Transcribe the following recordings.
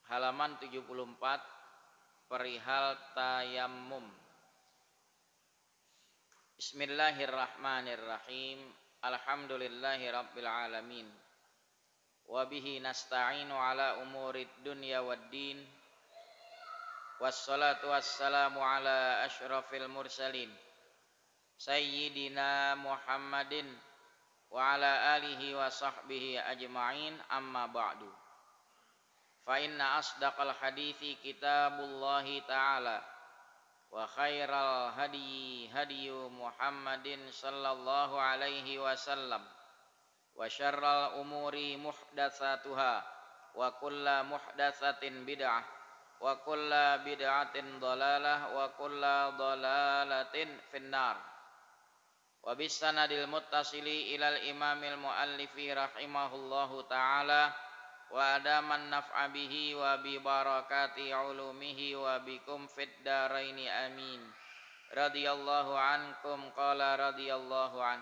halaman 74 perihal tayammum. Bismillahirrahmanirrahim. Alhamdulillahirabbil alamin. Wa bihi nasta'inu ala umurid dunya waddin. Wassalatu wassalamu ala asyrafil mursalin sayyidina Muhammadin wa ala alihi wa sahbihi ajma'in, amma ba'du. Fa inna asdaqal hadithi kitabullahi ta'ala wa khairal hadyi hadyu Muhammadin sallallahu alaihi wasallam wa syarral umuri muhdatsatuha wa kulla muhdatsatin bid'ah wa kulla bid'atin dhalalah wa kulla dhalalatin finnar. Wa bisanadil muttasili ilal imamil muallifi rahimahullahu ta'ala wa adaman naf'a bihi wa bi barakati ulumihi wa bikum fid daraini amin. Radhiyallahu ankum qala radhiyallahu an.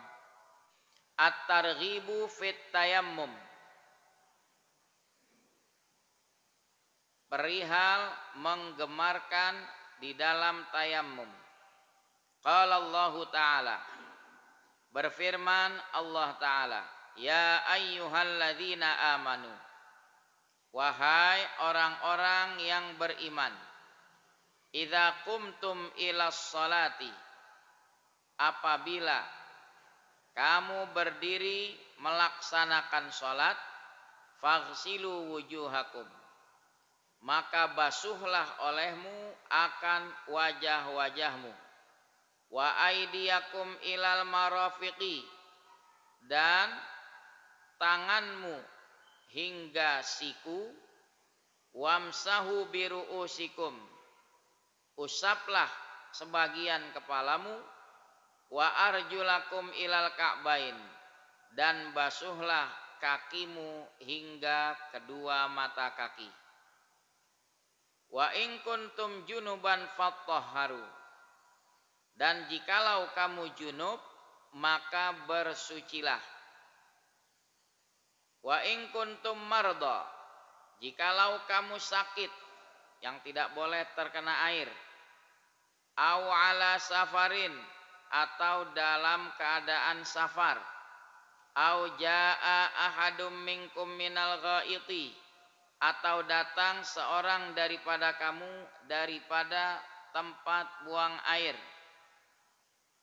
At-targhibu fit tayammum. Perihal menggemarkan di dalam tayammum. Qala Allah Ta'ala, berfirman Allah Ta'ala, ya ayyuhalladzina amanu, wahai orang-orang yang beriman, idza qumtum ilas salati, apabila kamu berdiri melaksanakan salat, faghsilu wujuhakum, maka basuhlah olehmu akan wajah-wajahmu, wa aidiyakum ilal marafiqi, dan tanganmu hingga siku, wamsahu biru'usikum, usaplah sebagian kepalamu, wa arjulakum ilal ka'bain, dan basuhlah kakimu hingga kedua mata kaki. Wa in kuntum junuban fattahharu, dan jikalau kamu junub maka bersucilah. Wa in kuntum marda, jikalau kamu sakit yang tidak boleh terkena air, au ala safarin, atau dalam keadaan safar, au jaa ahadum minkum minal ghaiti, atau datang seorang daripada kamu daripada tempat buang air,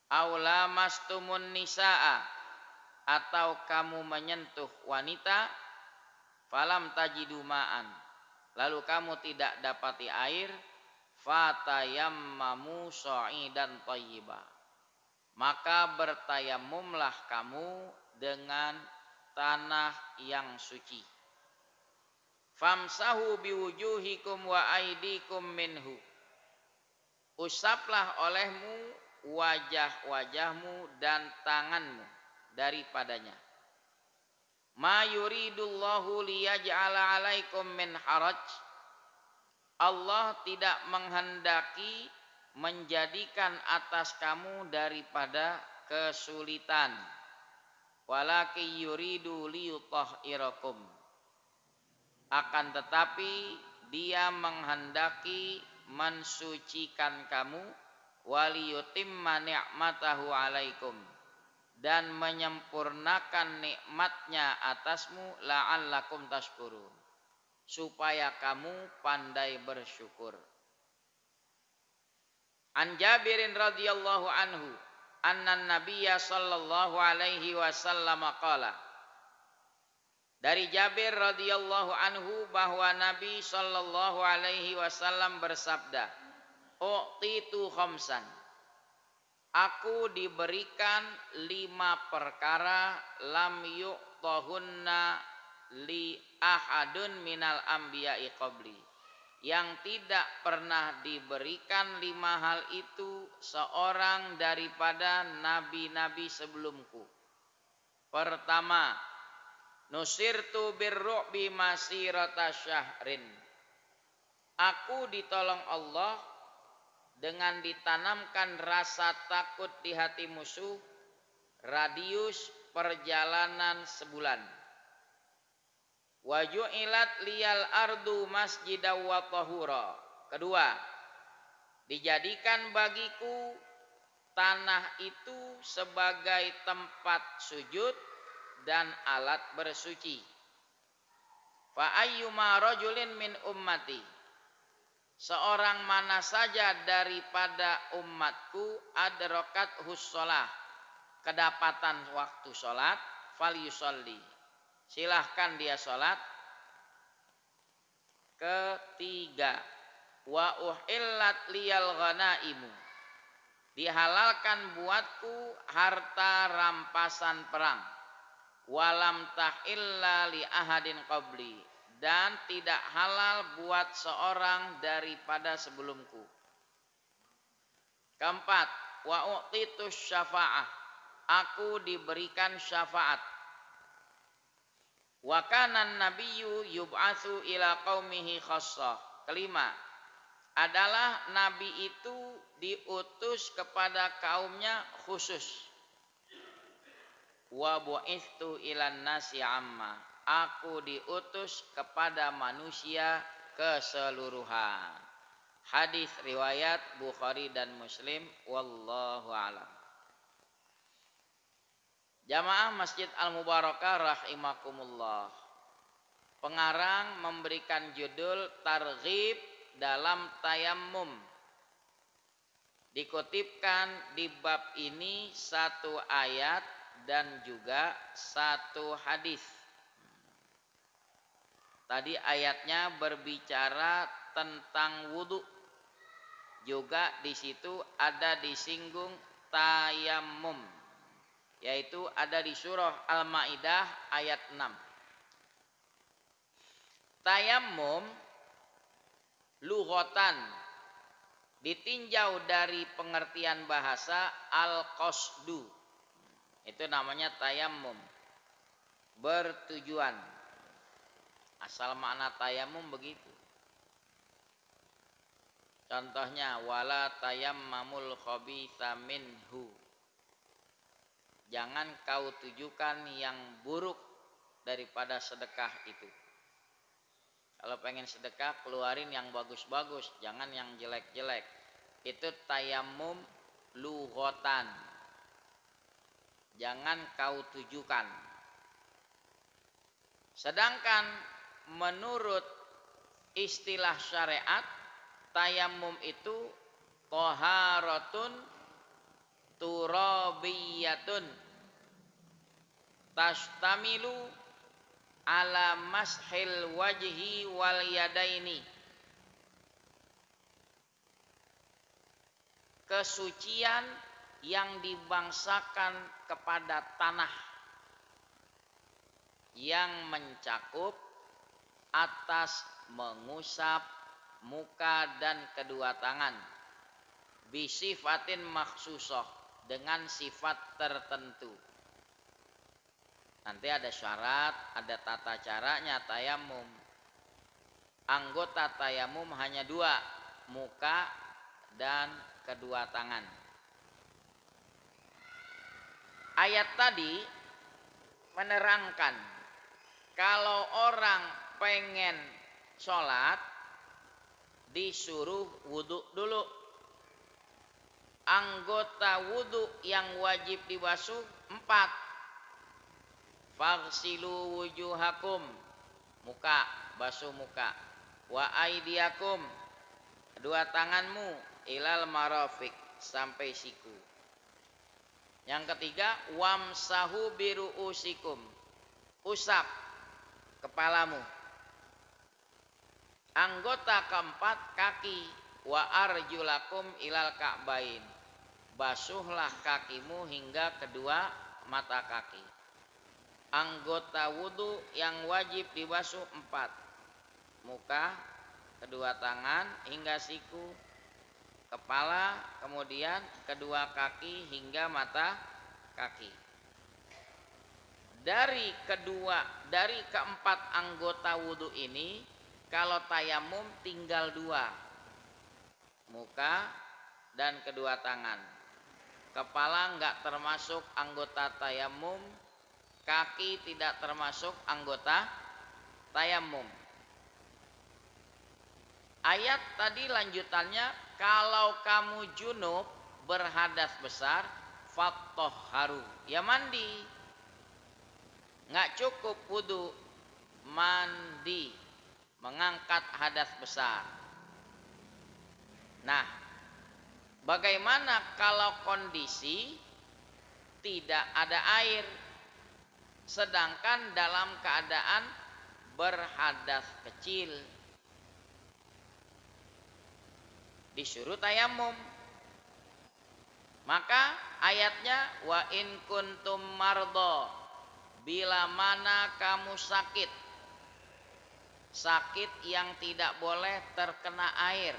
au lamastumun nisaa, atau kamu menyentuh wanita, falam tajidu ma'an, lalu kamu tidak dapati air, fatayammamu sha'idan thayyiba, maka bertayamumlah kamu dengan tanah yang suci. Famsahu biwujuhikum wa aidikum minhu, usaplah olehmu wajah-wajahmu dan tanganmu daripadanya. Ma yuridullahu liyaj'ala 'alaikum min haraj, Allah tidak menghendaki menjadikan atas kamu daripada kesulitan, walaki yuridu liyutahhirakum, akan tetapi dia menghendaki mensucikan kamu, waliyutimma ni'matahu 'alaikum, dan menyempurnakan nikmatnya atasmu, la'allakum tashkurun, supaya kamu pandai bersyukur. An Jabirin radhiyallahu anhu anna nabiyya sallallahu alaihi wasallam qala, dari Jabir radhiyallahu anhu bahwa Nabi sallallahu alaihi wasallam bersabda, u'titu khamsan, aku diberikan 5 perkara lam yu'tahunna li ahadun minal anbiya'i qabli, yang tidak pernah diberikan 5 hal itu seorang daripada nabi-nabi sebelumku. Pertama, nusirtu birru'bi masirata syahrin, aku ditolong Allah dengan ditanamkan rasa takut di hati musuh radius perjalanan sebulan. Wa ju'ilat liyal ardu masjidaw wa tahura. Kedua, dijadikan bagiku tanah itu sebagai tempat sujud dan alat bersuci. Fa ayyuma rajulin min ummati, seorang mana saja daripada umatku adrakat hussolah, kedapatan waktu sholat, fal yusolli, silahkan dia sholat. Ketiga, wa uhillat liyal ghanaimu, dihalalkan buatku harta rampasan perang. Walam tahilla li ahadin qabli, dan tidak halal buat seorang daripada sebelumku. Keempat, wa u'titus syafa'ah, aku diberikan syafaat. Wa kana nabiyyu yub'atsu ila qaumihi khassah. Kelima, adalah nabi itu diutus kepada kaumnya khusus. Wa bu'itsu ilan nasi amma, aku diutus kepada manusia keseluruhan. Hadis riwayat Bukhari dan Muslim, wallahu a'lam. Jamaah Masjid Al-Mubarakah rahimakumullah. Pengarang memberikan judul targhib dalam tayammum. Dikutipkan di bab ini satu ayat dan juga satu hadis. Tadi ayatnya berbicara tentang wudu. Juga di situ ada disinggung tayammum, yaitu ada di surah Al-Maidah ayat 6. Tayammum lughatan ditinjau dari pengertian bahasa al-qasdu, itu namanya tayammum, bertujuan. Asal makna tayammum begitu. Contohnya wala tayammamul khabitha minhu, jangan kau tujukan yang buruk daripada sedekah itu. Kalau pengen sedekah keluarin yang bagus-bagus, jangan yang jelek-jelek. Itu tayammum lughatan, jangan kau tujukan. Sedangkan menurut istilah syariat, tayammum itu taharatun turabiyatun tashtamilu ala mashil wajhi wal yadaini, kesucian yang dibangsakan kepada tanah yang mencakup atas mengusap muka dan kedua tangan, bisifatin makhsusah, dengan sifat tertentu. Nanti ada syarat, ada tata caranya tayammum. Anggota tayammum hanya dua, muka dan kedua tangan. Ayat tadi menerangkan kalau orang pengen sholat disuruh wudhu dulu. Anggota wudhu yang wajib dibasuh 4. Faghsilu wujuhakum, muka, basuh muka. Wa aidiakum, kedua tanganmu, ilal marafiq, sampai siku. Yang ketiga, wamsahu biruusikum, usap kepalamu. Anggota keempat, kaki. Wa arjulakum ilal ka'bain, basuhlah kakimu hingga kedua mata kaki. Anggota wudhu yang wajib dibasuh 4. Muka, kedua tangan hingga siku, kepala, kemudian kedua kaki hingga mata kaki. Dari keempat anggota wudhu ini, kalau tayamum tinggal 2, muka dan kedua tangan. Kepala enggak termasuk anggota tayamum, kaki tidak termasuk anggota tayamum. Ayat tadi lanjutannya, kalau kamu junub berhadas besar fattoharu, ya mandi. Nggak cukup wudu, mandi, mengangkat hadas besar. Nah, bagaimana kalau kondisi tidak ada air, sedangkan dalam keadaan berhadas kecil? Disuruh tayamum. Maka ayatnya wa in kuntum mardo, bila mana kamu sakit, sakit yang tidak boleh terkena air.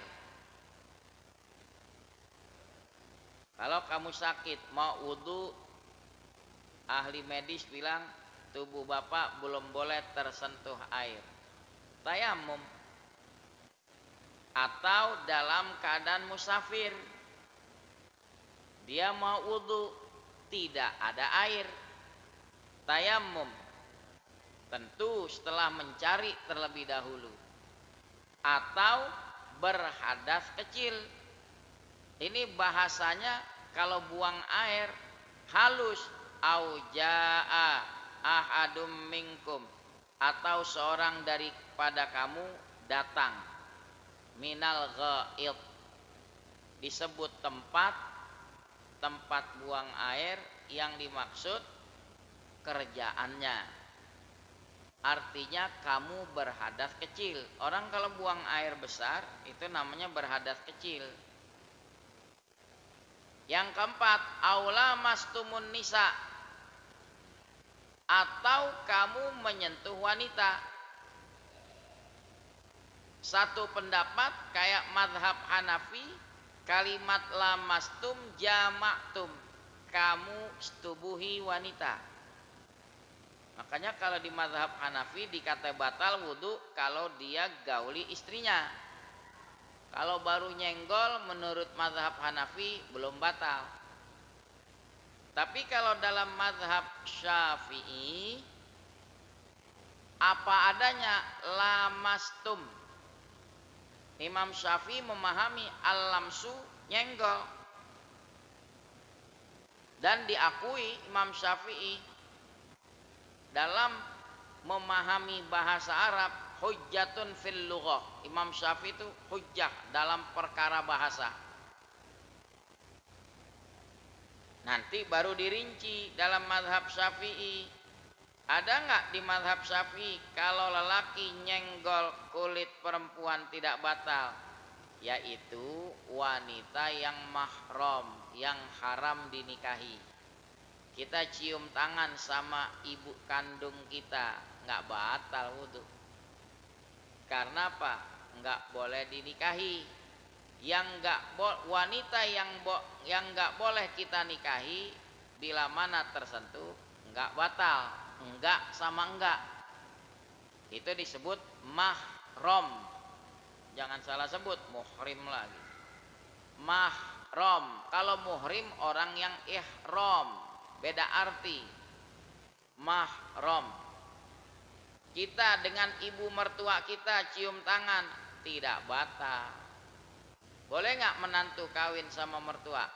Kalau kamu sakit mau wudu, ahli medis bilang tubuh bapak belum boleh tersentuh air, tayamum. Atau dalam keadaan musafir, dia mau wudu tidak ada air, tayamum. Tentu setelah mencari terlebih dahulu. Atau berhadas kecil. Ini bahasanya kalau buang air halus, aujaa ahadum minkum, atau seorang daripada kamu datang, minal ghaid, disebut tempat buang air, yang dimaksud kerjaannya. Artinya kamu berhadas kecil. Orang kalau buang air besar itu namanya berhadas kecil. Yang keempat, aula mastumun nisa, atau kamu menyentuh wanita. Satu pendapat kayak madhab Hanafi, kalimat lamastum jamaktum, kamu setubuhi wanita. Makanya kalau di madhab Hanafi dikata batal wudu kalau dia gauli istrinya. Kalau baru nyenggol menurut mazhab Hanafi belum batal. Tapi kalau dalam mazhab Syafi'i apa adanya, lamastum. Imam Syafi'i memahami al-lamsu nyenggol. Dan diakui Imam Syafi'i dalam memahami bahasa Arab hujjatun fil lughah. Imam Syafi'i itu hujjah dalam perkara bahasa. Nanti baru dirinci dalam mazhab Syafi'i. Ada nggak di mazhab Syafi'i kalau lelaki nyenggol kulit perempuan tidak batal? Yaitu wanita yang mahram, yang haram dinikahi. Kita cium tangan sama ibu kandung kita, nggak batal wudu. Karena apa? Nggak boleh dinikahi. Wanita yang nggak boleh kita nikahi, bila mana tersentuh nggak batal. Enggak sama enggak, itu disebut mahram. Jangan salah sebut muhrim lagi. Mahram. Kalau muhrim orang yang ihram, beda arti. Mahram. Kita dengan ibu mertua kita cium tangan, tidak batal. Boleh nggak menantu kawin sama mertua?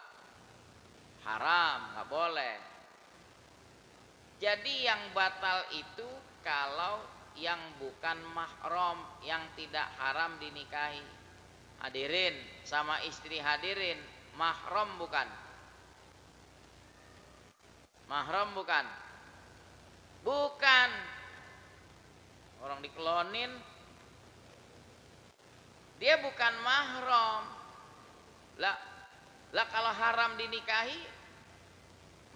Haram, nggak boleh. Jadi yang batal itu kalau yang bukan mahram, yang tidak haram dinikahi. Hadirin sama istri hadirin, mahram bukan? Mahram bukan? Bukan. Orang dikelonin, dia bukan mahram. Lah kalau haram dinikahi,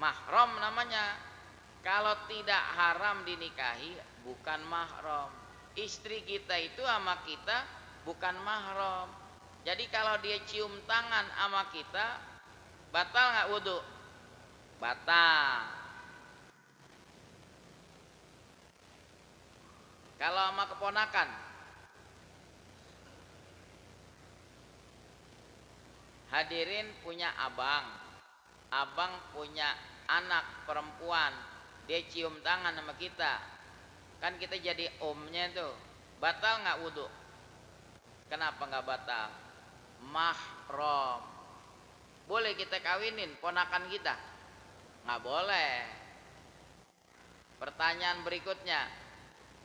mahram namanya. Kalau tidak haram dinikahi, bukan mahram. Istri kita itu sama kita bukan mahram. Jadi kalau dia cium tangan sama kita, batal nggak wudu? Batal. Kalau sama keponakan, hadirin punya abang punya anak perempuan, dia cium tangan sama kita, Kan kita jadi omnya tuh. Batal nggak wudhu? Kenapa nggak batal? Mahram. Boleh kita kawinin ponakan kita? Nggak boleh. Pertanyaan berikutnya,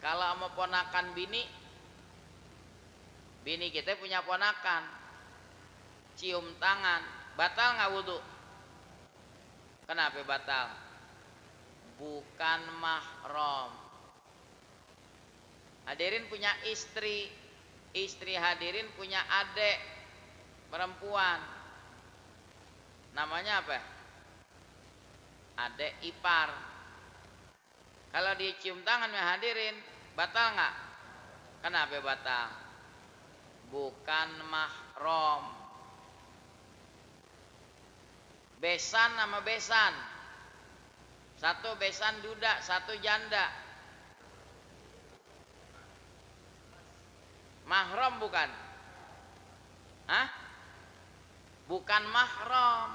kalau sama ponakan bini kita punya ponakan, cium tangan, batal nggak wudhu? Kenapa batal? Bukan mahram. Hadirin punya istri hadirin punya adik perempuan, namanya apa? Adik ipar. Kalau dicium tangan ya hadirin, batal nggak? Kenapa batal? Bukan mahram. Besan sama besan, satu besan duda, satu janda, mahram bukan? Hah? Bukan mahram.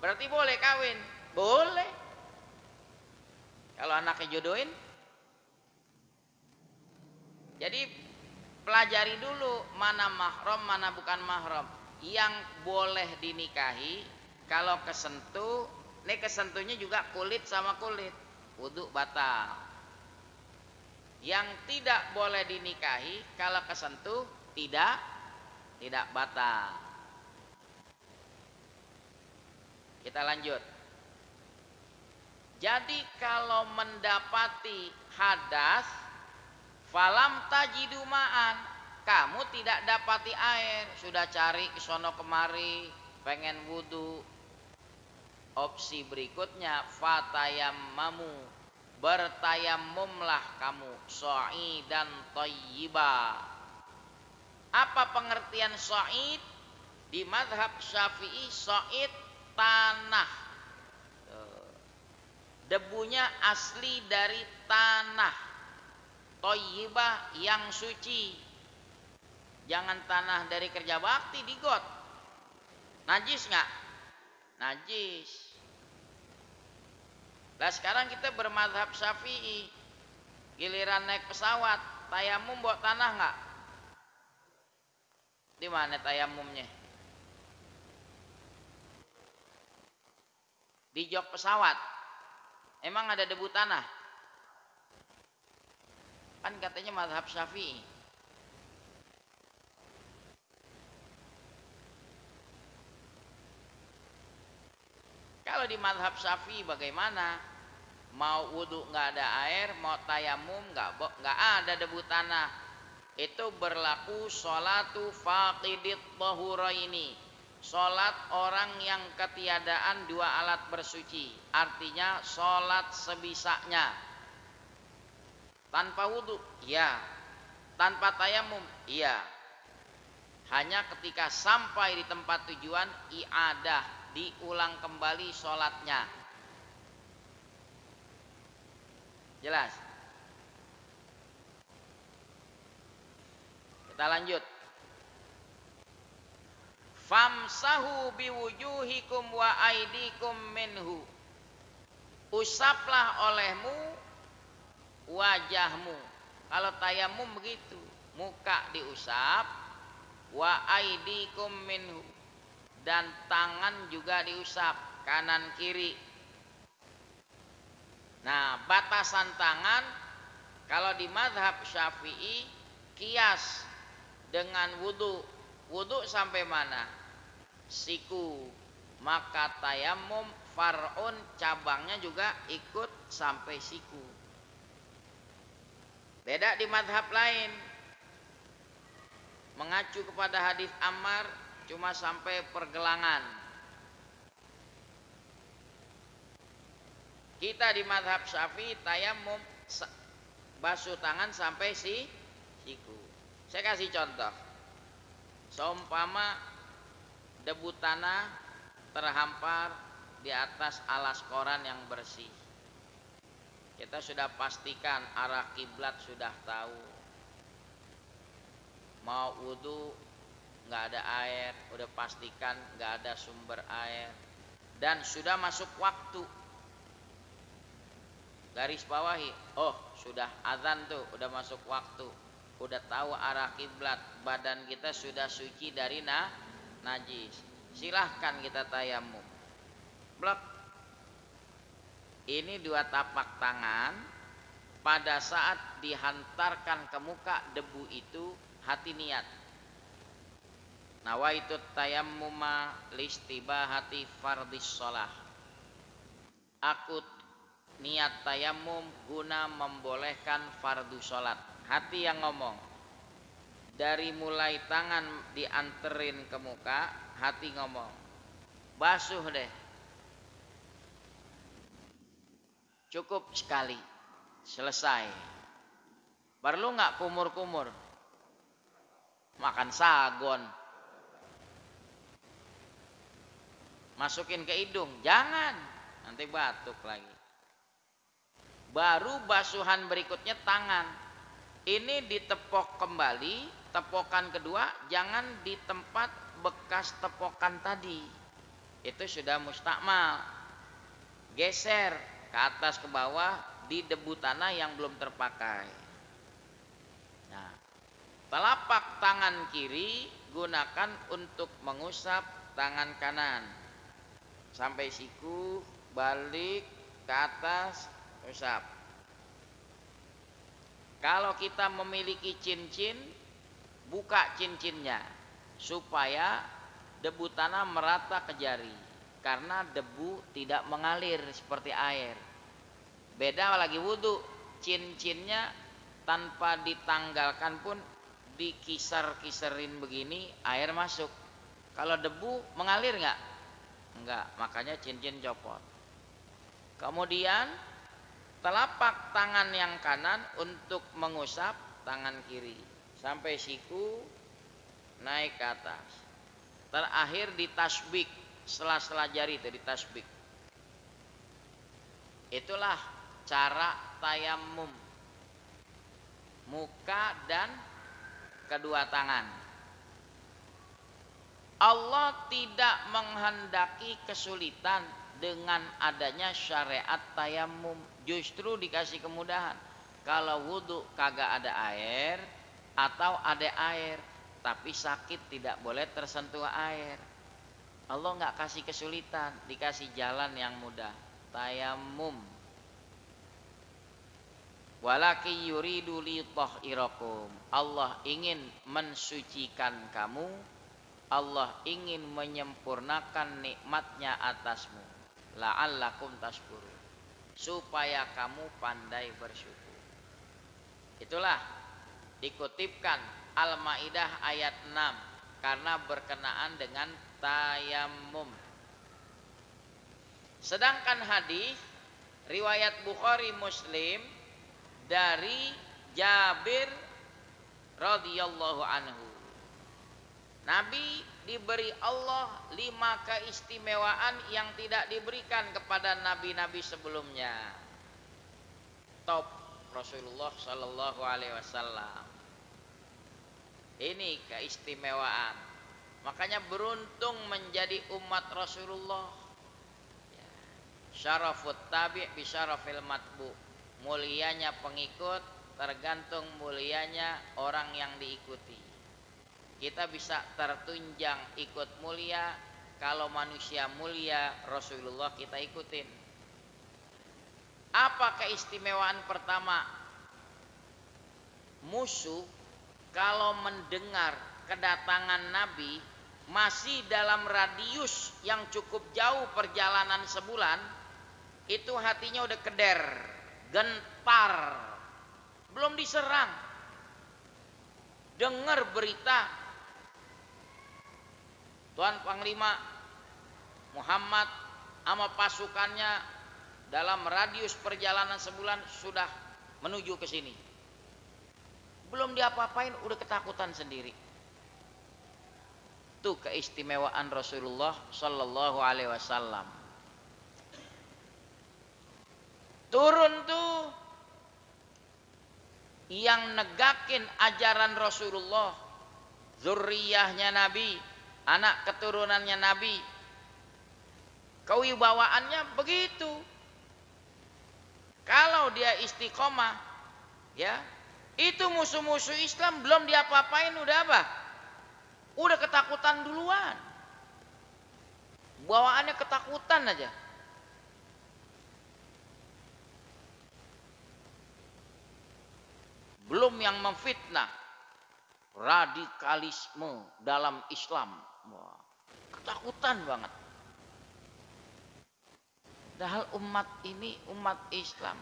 Berarti boleh kawin? Boleh. Kalau anaknya jodohin. Jadi pelajari dulu mana mahram, mana bukan mahram. Yang boleh dinikahi kalau kesentuh, ini kesentuhnya juga kulit sama kulit, wudhu batal. Yang tidak boleh dinikahi kalau kesentuh tidak batal. Kita lanjut. Jadi kalau mendapati hadas, falam tajidu ma'an, kamu tidak dapati air, sudah cari ke sono kemari, pengen wudhu. Opsi berikutnya, fatayammamu, bertayamumlah kamu, sha'idan thayyiba. Apa pengertian sha'id? Di mazhab Syafi'i sha'id tanah, debunya asli dari tanah, thayyibah yang suci. Jangan tanah dari kerja bakti di got. Najis nggak? Najis. Nah sekarang kita bermadhab Syafi'i, giliran naik pesawat tayamum bawa tanah nggak? Di mana tayamumnya? Di jok pesawat emang ada debu tanah? Kan katanya mazhab Syafi'i. Kalau di mazhab Syafi'i bagaimana? Mau wudhu nggak ada air, mau tayamum nggak ada debu tanah. Itu berlaku sholatu faqidit tahuraini, sholat orang yang ketiadaan dua alat bersuci. Artinya sholat sebisanya. Tanpa wudhu, iya. Tanpa tayamum, iya. Hanya ketika sampai di tempat tujuan, i'adah, diulang kembali sholatnya. Jelas? Kita lanjut. Famsahu biwujuhikum wa aidikum minhu. Usaplah olehmu wajahmu. Kalau tayamum begitu, muka diusap, wa aidikum minhu, dan tangan juga diusap, kanan kiri. Nah, batasan tangan kalau di mazhab Syafi'i kias dengan wudhu. Wudhu sampai mana? Siku. Maka tayamum far'un, cabangnya juga ikut sampai siku. Beda di mazhab lain, mengacu kepada hadis Ammar cuma sampai pergelangan. Kita di mazhab Syafi'i tayamum basuh tangan sampai siku. Saya kasih contoh. Seumpama debu tanah terhampar di atas alas koran yang bersih. Kita sudah pastikan arah kiblat sudah tahu. Mau wudhu nggak ada air, udah pastikan nggak ada sumber air, dan sudah masuk waktu. Garis bawahi, oh sudah azan tuh, udah masuk waktu, udah tahu arah kiblat, badan kita sudah suci dari najis, silahkan kita tayamum. Blok. Ini dua tapak tangan, pada saat dihantarkan ke muka debu itu hati niat. Nawaitu tayammuma listibahati fardhis shalah. Aku niat tayamum guna membolehkan fardu sholat. Hati yang ngomong. Dari mulai tangan dianterin ke muka, hati ngomong, basuh deh, cukup sekali, selesai. Perlu nggak kumur-kumur, makan sagon, masukin ke hidung, jangan, nanti batuk lagi. Baru basuhan berikutnya tangan. Ini ditepok kembali, tepokan kedua jangan di tempat bekas tepokan tadi. Itu sudah mustakmal. Geser ke atas ke bawah di debu tanah yang belum terpakai. Nah, telapak tangan kiri gunakan untuk mengusap tangan kanan. Sampai siku, balik ke atas, usap. Kalau kita memiliki cincin, buka cincinnya supaya debu tanah merata ke jari, karena debu tidak mengalir seperti air. Beda lagi wudhu, cincinnya tanpa ditanggalkan pun dikisar-kisarin begini, air masuk. Kalau debu mengalir nggak? Enggak, makanya cincin copot. Kemudian telapak tangan yang kanan untuk mengusap tangan kiri sampai siku naik ke atas. Terakhir ditasbik, sela-sela jari itu ditasbik. Itulah cara tayamum, muka dan kedua tangan. Allah tidak menghendaki kesulitan dengan adanya syariat tayamum, justru dikasih kemudahan. Kalau wudhu kagak ada air atau ada air tapi sakit tidak boleh tersentuh air, Allah nggak kasih kesulitan, dikasih jalan yang mudah, tayamum. Walaki yuridu li tahirakum, Allah ingin mensucikan kamu, Allah ingin menyempurnakan nikmatnya atasmu, la'allakum tashkurun, supaya kamu pandai bersyukur. Itulah dikutipkan Al-Maidah ayat 6 karena berkenaan dengan tayamum. Sedangkan hadis riwayat Bukhari Muslim dari Jabir radhiyallahu anhu, Nabi diberi Allah 5 keistimewaan yang tidak diberikan kepada nabi-nabi sebelumnya. Top Rasulullah Shallallahu Alaihi Wasallam. Ini keistimewaan. Makanya beruntung menjadi umat Rasulullah. Syarafut tabi' bi syarafil matbu. Mulianya pengikut tergantung mulianya orang yang diikuti. Kita bisa tertunjang ikut mulia kalau manusia mulia, Rasulullah kita ikutin. Apa keistimewaan pertama? Musuh kalau mendengar kedatangan Nabi masih dalam radius yang cukup jauh perjalanan sebulan, itu hatinya udah keder, gentar, belum diserang. Dengar berita Tuan Panglima Muhammad sama pasukannya dalam radius perjalanan sebulan sudah menuju ke sini. Belum diapa-apain udah ketakutan sendiri. Itu keistimewaan Rasulullah Sallallahu Alaihi Wasallam. Turun tuh yang negakin ajaran Rasulullah, zuriyahnya Nabi, anak keturunannya Nabi, kewibawaannya begitu. Kalau dia istiqomah, Ya, itu musuh-musuh Islam belum diapa-apain udah apa? Udah ketakutan duluan. Bawaannya ketakutan aja. Belum yang memfitnah, radikalisme dalam Islam. Wah, ketakutan banget. Padahal umat ini umat Islam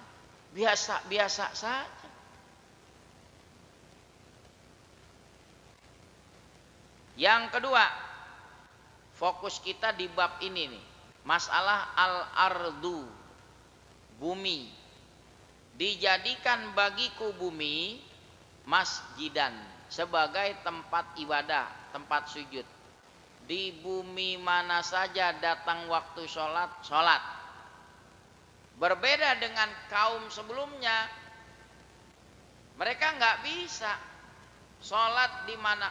biasa-biasa saja. Yang kedua, fokus kita di bab ini nih, masalah al-ardu, bumi. Dijadikan bagiku bumi masjidan, sebagai tempat ibadah, tempat sujud. Di bumi mana saja datang waktu sholat, sholat. Berbeda dengan kaum sebelumnya, mereka nggak bisa sholat di mana,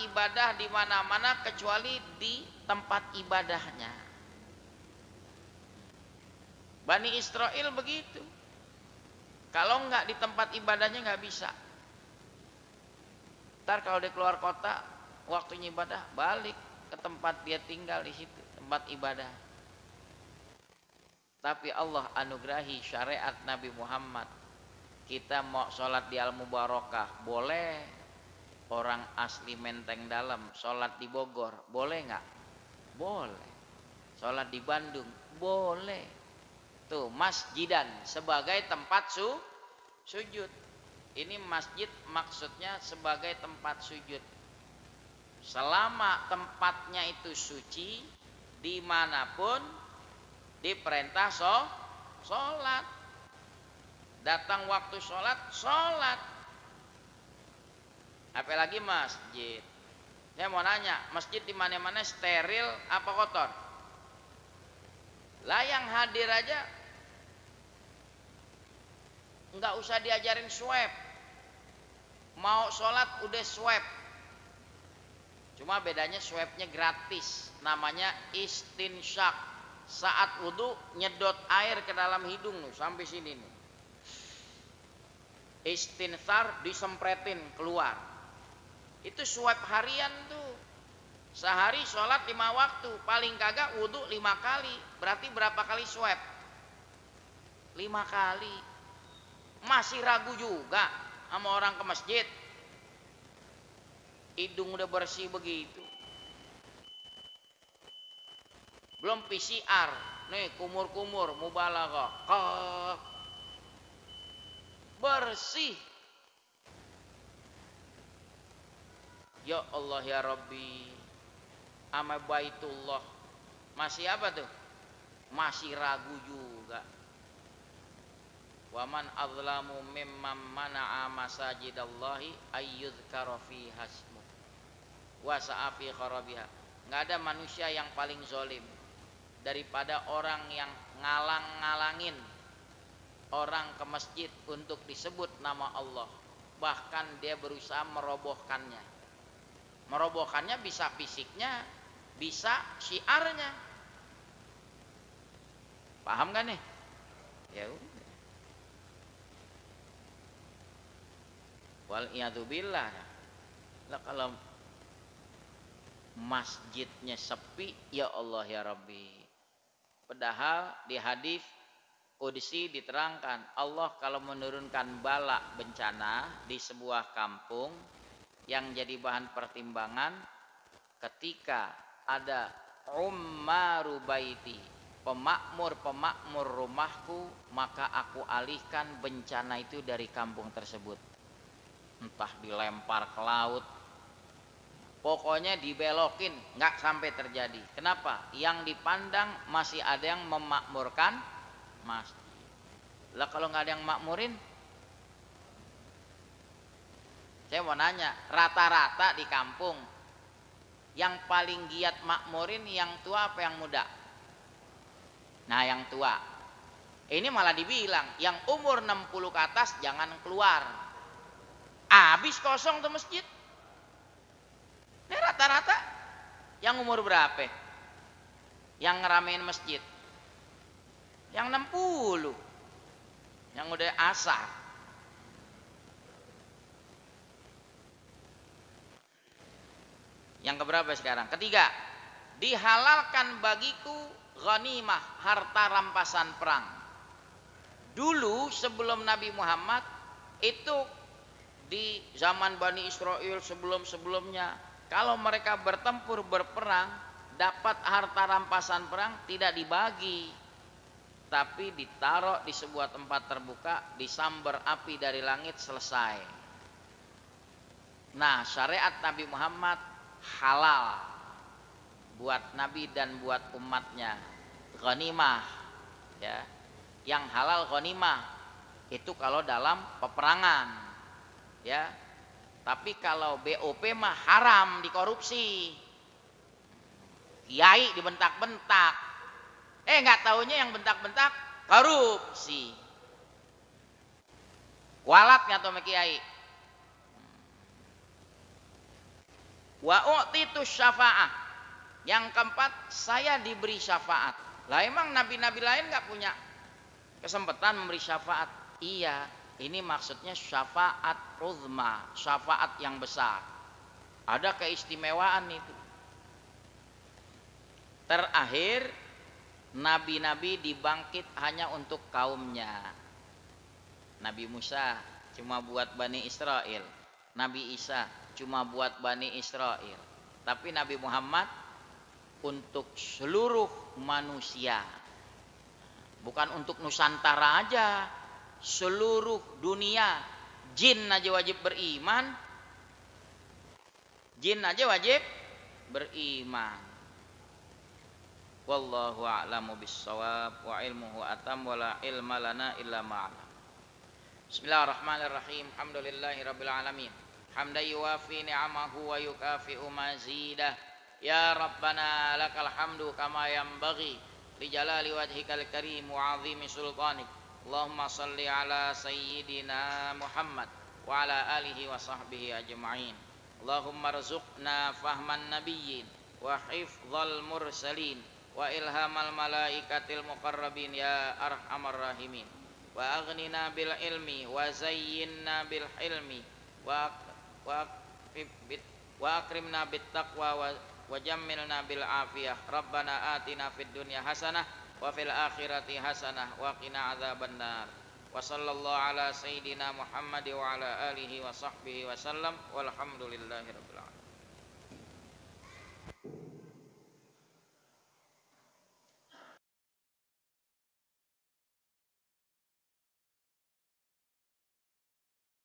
ibadah di mana-mana kecuali di tempat ibadahnya. Bani Israel begitu. Kalau nggak di tempat ibadahnya nggak bisa. Ntar kalau dia keluar kota, waktunya ibadah, balik ke tempat dia tinggal di situ, tempat ibadah. Tapi Allah anugerahi syariat Nabi Muhammad. Kita mau sholat di Al-Mubarakah, boleh. Orang asli Menteng Dalam sholat di Bogor, boleh nggak? Boleh. Sholat di Bandung, boleh. Tuh, masjidan, sebagai tempat sujud. Ini masjid maksudnya sebagai tempat sujud. Selama tempatnya itu suci, dimanapun diperintah sholat. Datang waktu sholat, sholat. Apalagi masjid. Saya mau nanya, masjid di mana-mana steril apa kotor? Lah yang hadir aja nggak usah diajarin swab. Mau sholat udah swab. Cuma bedanya swabnya gratis. Namanya istinsyak. Saat wudhu nyedot air ke dalam hidung nih, sampai sini nih. Istinsar disempretin keluar. Itu swab harian tuh. Sehari sholat 5 waktu, paling kagak wudhu 5 kali. Berarti berapa kali swab? 5 kali. Masih ragu juga sama orang ke masjid. Hidung udah bersih begitu. Belum PCR. Nih kumur-kumur mubalaghah. Bersih. Ya Allah ya Rabbi. Ama Baitullah. Masih apa tuh? Masih ragu juga. Waman azlamu mimman mana'a masajidallahi ayyudhkara fi hasmu wa sa'a fi kharabiha. Enggak ada manusia yang paling zalim daripada orang yang ngalang-ngalangin orang ke masjid untuk disebut nama Allah. Bahkan dia berusaha merobohkannya. Merobohkannya bisa fisiknya, bisa syiarnya. Paham gak nih? Ya udah. Wal iyadzubillah. Lah kalau masjidnya sepi, ya Allah ya Rabbi. Padahal di hadis qudsi diterangkan, Allah kalau menurunkan bala bencana di sebuah kampung yang jadi bahan pertimbangan, ketika ada ummaru baiti, pemakmur rumahku, maka aku alihkan bencana itu dari kampung tersebut. Entah dilempar ke laut, pokoknya dibelokin, nggak sampai terjadi. Kenapa? Yang dipandang masih ada yang memakmurkan masjid. Lah kalau nggak ada yang makmurin, saya mau nanya, rata-rata di kampung yang paling giat makmurin yang tua apa yang muda? Nah yang tua. Ini malah dibilang yang umur 60 ke atas jangan keluar. Habis kosong tuh masjid. Ini rata-rata yang umur berapa? Yang ngeramein masjid? Yang 60. Yang udah asar. Yang keberapa sekarang? Ketiga, dihalalkan bagiku ghanimah, harta rampasan perang. Dulu sebelum Nabi Muhammad itu di zaman Bani Israel sebelum-sebelumnya, kalau mereka bertempur berperang dapat harta rampasan perang tidak dibagi, tapi ditaruh di sebuah tempat terbuka, disambar api dari langit, selesai. Nah, syariat Nabi Muhammad halal buat Nabi dan buat umatnya. Ghanimah, ya. Yang halal ghanimah itu kalau dalam peperangan, ya. Tapi kalau BOP mah haram, dikorupsi. Kiai dibentak-bentak. Nggak taunya yang bentak-bentak korupsi. Walat nggak tahu sama kiai. Wa u'titu syafa'ah. Yang keempat, saya diberi syafaat. Lah emang nabi-nabi lain nggak punya kesempatan memberi syafaat? Iya, ini maksudnya syafaat uzma, syafaat yang besar. Ada keistimewaan itu. Terakhir, nabi-nabi dibangkit hanya untuk kaumnya. Nabi Musa cuma buat Bani Israel, Nabi Isa cuma buat Bani Israel, tapi Nabi Muhammad untuk seluruh manusia. Bukan untuk Nusantara aja, seluruh dunia. Jin aja wajib beriman. Jin aja wajib beriman. Wallahu a'lamu bissawab wa ilmuhu atam wa la ilma lana illa ma'alam. Bismillahirrahmanirrahim. Alhamdulillahi rabbil alamin. Hamdan yuwafi ni'amahu wa yukafi'u mazidah. Ya Rabbana lakal hamdu kama yanbaghi li jalali wajhikal karim wa 'azimi sultanik. Allahumma salli ala sayyidina Muhammad wa ala alihi wa sahbihi ajma'in. Allahumma rzuqna fahman nabiyyin wa hifdzal mursalin wa ilhamal malaikatil muqarrabin ya arhamar rahimin. Wa aghnina bil ilmi wa zayyinna bil hilmi wa akrimna bit taqwa wa jammilna bil afiyah. Rabbana atina fid dunya hasanah wa fil akhirati hasanah wa qina adzabannar. Wa sallallahu ala sayyidina Muhammad wa ala alihi wa sahbihi wa sallam walhamdulillahi rabbil alamin.